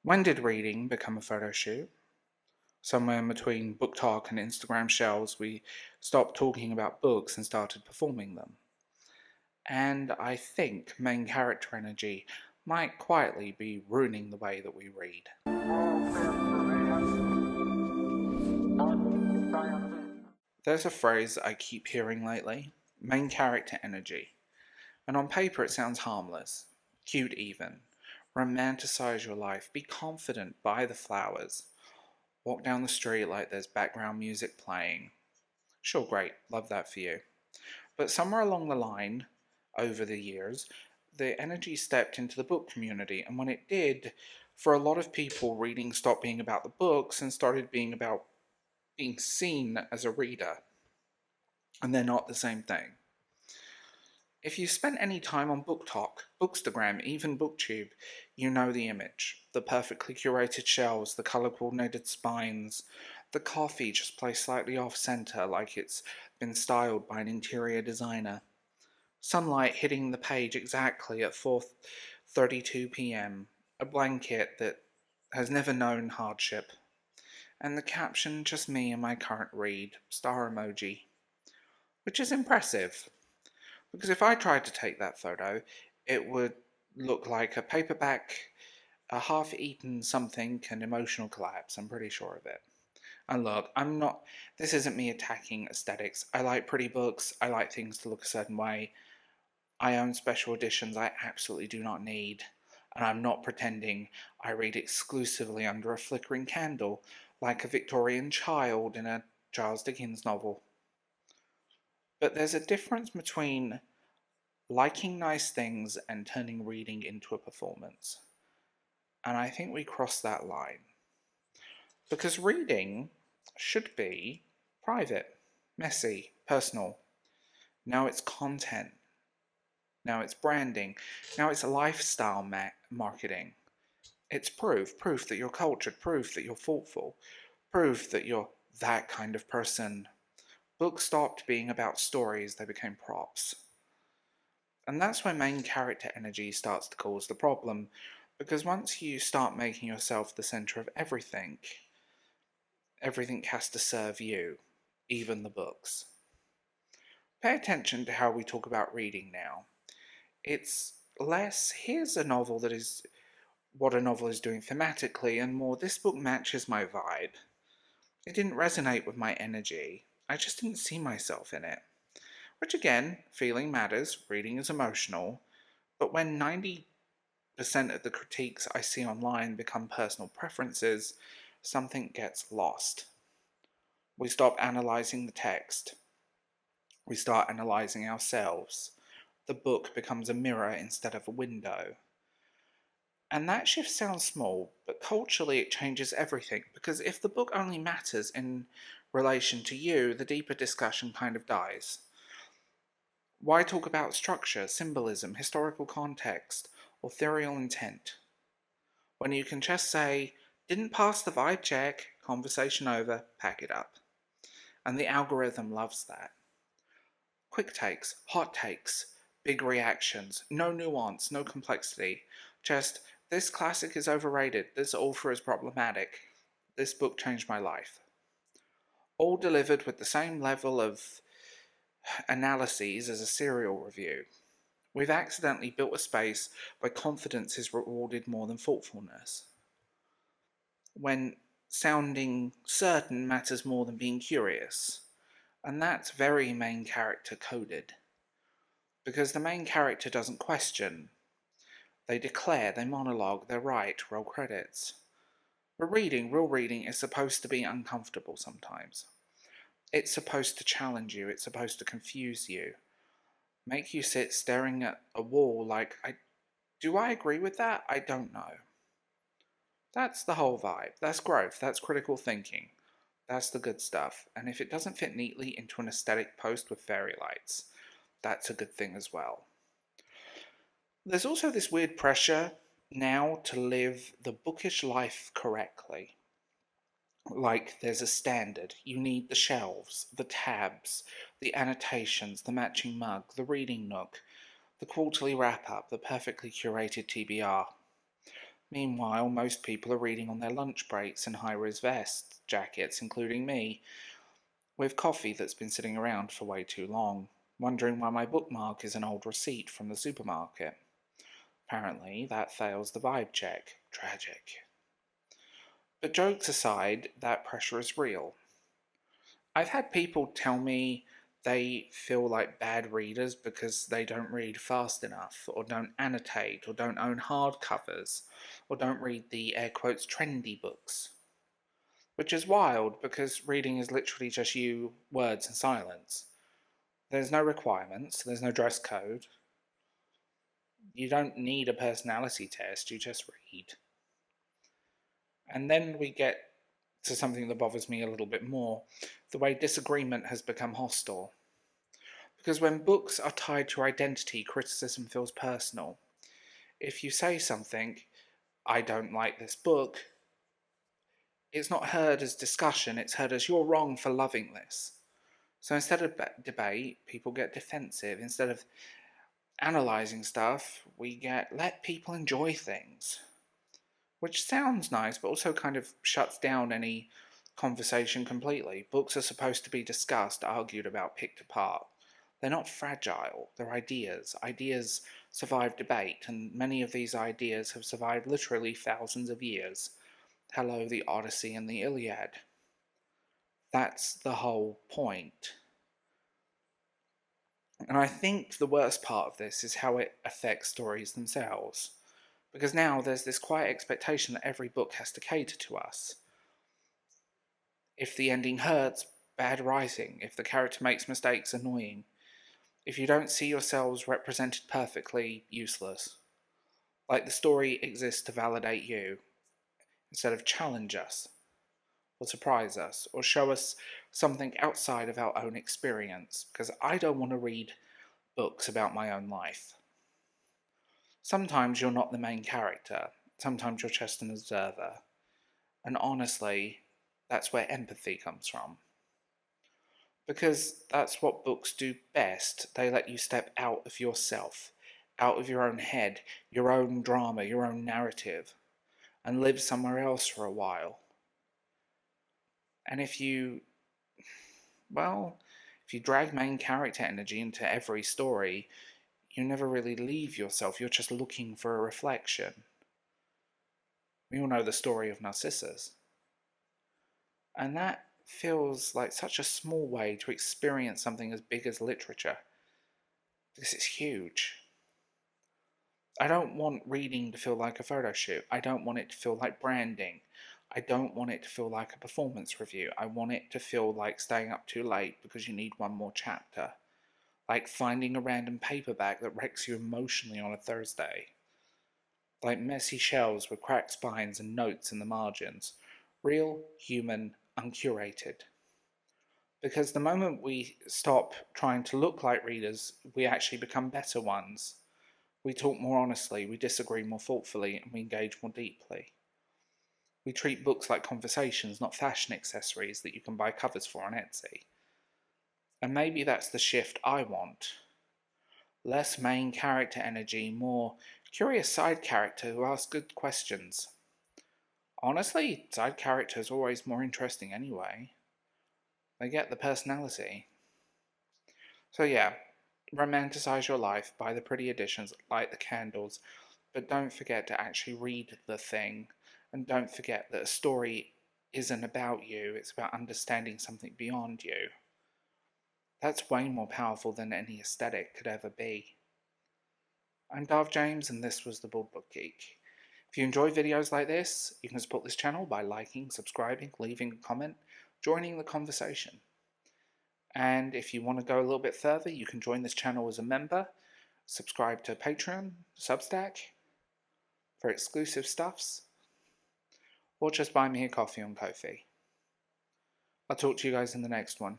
When did reading become a photo shoot? Somewhere in between BookTok and Instagram shelves, we stopped talking about books and started performing them. And I think main character energy might quietly be ruining the way that we read. There's a phrase I keep hearing lately: main character energy. And on paper it sounds harmless, cute even. Romanticize your life, be confident, buy the flowers, walk down the street like there's background music playing. Sure, great, love that for you. But somewhere along the line, over the years, the energy stepped into the book community, and when it did, for a lot of people, reading stopped being about the books and started being about being seen as a reader. And they're not the same thing. If you spent any time on BookTok, Bookstagram, even BookTube, you know the image. The perfectly curated shelves, the colour-coordinated spines, the coffee just placed slightly off-centre like it's been styled by an interior designer. Sunlight hitting the page exactly at 4:32 p.m. A blanket that has never known hardship. And the caption, just me and my current read, star emoji. Which is impressive. Because if I tried to take that photo, it would look like a paperback, a half-eaten something, an emotional collapse. I'm pretty sure of it. And look, this isn't me attacking aesthetics. I like pretty books. I like things to look a certain way. I own special editions I absolutely do not need. And I'm not pretending I read exclusively under a flickering candle, like a Victorian child in a Charles Dickens novel. But there's a difference between liking nice things and turning reading into a performance. And I think we cross that line. Because reading should be private, messy, personal. Now it's content. Now it's branding. Now it's lifestyle marketing. It's proof that you're cultured, proof that you're thoughtful, proof that you're that kind of person. Books stopped being about stories, they became props. And that's where main character energy starts to cause the problem, because once you start making yourself the center of everything, everything has to serve you, even the books. Pay attention to how we talk about reading now. It's less, here's a novel that is what a novel is doing thematically, and more, this book matches my vibe. It didn't resonate with my energy. I just didn't see myself in it. Which again, feeling matters, reading is emotional, but when 90% of the critiques I see online become personal preferences, something gets lost. We stop analysing the text. We start analysing ourselves. The book becomes a mirror instead of a window. And that shift sounds small, but culturally it changes everything, because if the book only matters in relation to you, the deeper discussion kind of dies. Why talk about structure, symbolism, historical context, authorial intent, when you can just say, didn't pass the vibe check, conversation over, pack it up. And the algorithm loves that. Quick takes, hot takes, big reactions, no nuance, no complexity, just, this classic is overrated, this author is problematic, this book changed my life. All delivered with the same level of analyses as a serial review. We've accidentally built a space where confidence is rewarded more than thoughtfulness. When sounding certain matters more than being curious. And that's very main character coded. Because the main character doesn't question. They declare, they monologue, they write, roll credits. But real reading is supposed to be uncomfortable sometimes. It's supposed to challenge you, it's supposed to confuse you. Make you sit staring at a wall like, do I agree with that? I don't know. That's the whole vibe. That's growth. That's critical thinking. That's the good stuff. And if it doesn't fit neatly into an aesthetic post with fairy lights, that's a good thing as well. There's also this weird pressure now to live the bookish life correctly. Like there's a standard. You need the shelves, the tabs, the annotations, the matching mug, the reading nook, the quarterly wrap-up, the perfectly curated TBR. Meanwhile, most people are reading on their lunch breaks in high-vis vests, jackets, including me, with coffee that's been sitting around for way too long, wondering why my bookmark is an old receipt from the supermarket. Apparently, that fails the vibe check. Tragic. But jokes aside, that pressure is real. I've had people tell me they feel like bad readers because they don't read fast enough, or don't annotate, or don't own hardcovers, or don't read the air quotes trendy books. Which is wild because reading is literally just you, words, and silence. There's no requirements, there's no dress code. You don't need a personality test, you just read. And then we get to something that bothers me a little bit more, the way disagreement has become hostile. Because when books are tied to identity, criticism feels personal. If you say something, I don't like this book, it's not heard as discussion, it's heard as you're wrong for loving this. So instead of debate, people get defensive. Instead of analysing stuff, we get let people enjoy things. Which sounds nice, but also kind of shuts down any conversation completely. Books are supposed to be discussed, argued about, picked apart. They're not fragile, they're ideas. Ideas survive debate, and many of these ideas have survived literally thousands of years. Hello, the Odyssey and the Iliad. That's the whole point. And I think the worst part of this is how it affects stories themselves. Because now there's this quiet expectation that every book has to cater to us. If the ending hurts, bad writing. If the character makes mistakes, annoying. If you don't see yourselves represented perfectly, useless. Like the story exists to validate you, instead of challenge us, or surprise us, or show us something outside of our own experience. Because I don't want to read books about my own life. Sometimes you're not the main character. Sometimes you're just an observer. And honestly, that's where empathy comes from. Because that's what books do best. They let you step out of yourself, out of your own head, your own drama, your own narrative, and live somewhere else for a while. And if you drag main character energy into every story, you never really leave yourself. You're just looking for a reflection. We all know the story of Narcissus. And that feels like such a small way to experience something as big as literature. This is huge. I don't want reading to feel like a photo shoot. I don't want it to feel like branding. I don't want it to feel like a performance review. I want it to feel like staying up too late because you need one more chapter. Like finding a random paperback that wrecks you emotionally on a Thursday. Like messy shelves with cracked spines and notes in the margins. Real, human, uncurated. Because the moment we stop trying to look like readers, we actually become better ones. We talk more honestly, we disagree more thoughtfully, and we engage more deeply. We treat books like conversations, not fashion accessories that you can buy covers for on Etsy. And maybe that's the shift I want. Less main character energy, more curious side character who asks good questions. Honestly, side characters are always more interesting anyway. They get the personality. So yeah, romanticize your life, buy the pretty editions, light the candles, but don't forget to actually read the thing, and don't forget that a story isn't about you, it's about understanding something beyond you. That's way more powerful than any aesthetic could ever be. I'm Darv James, and this was The Book Geek. If you enjoy videos like this, you can support this channel by liking, subscribing, leaving a comment, joining the conversation. And if you want to go a little bit further, you can join this channel as a member, subscribe to Patreon, Substack, for exclusive stuffs, or just buy me a coffee on Ko-fi. I'll talk to you guys in the next one.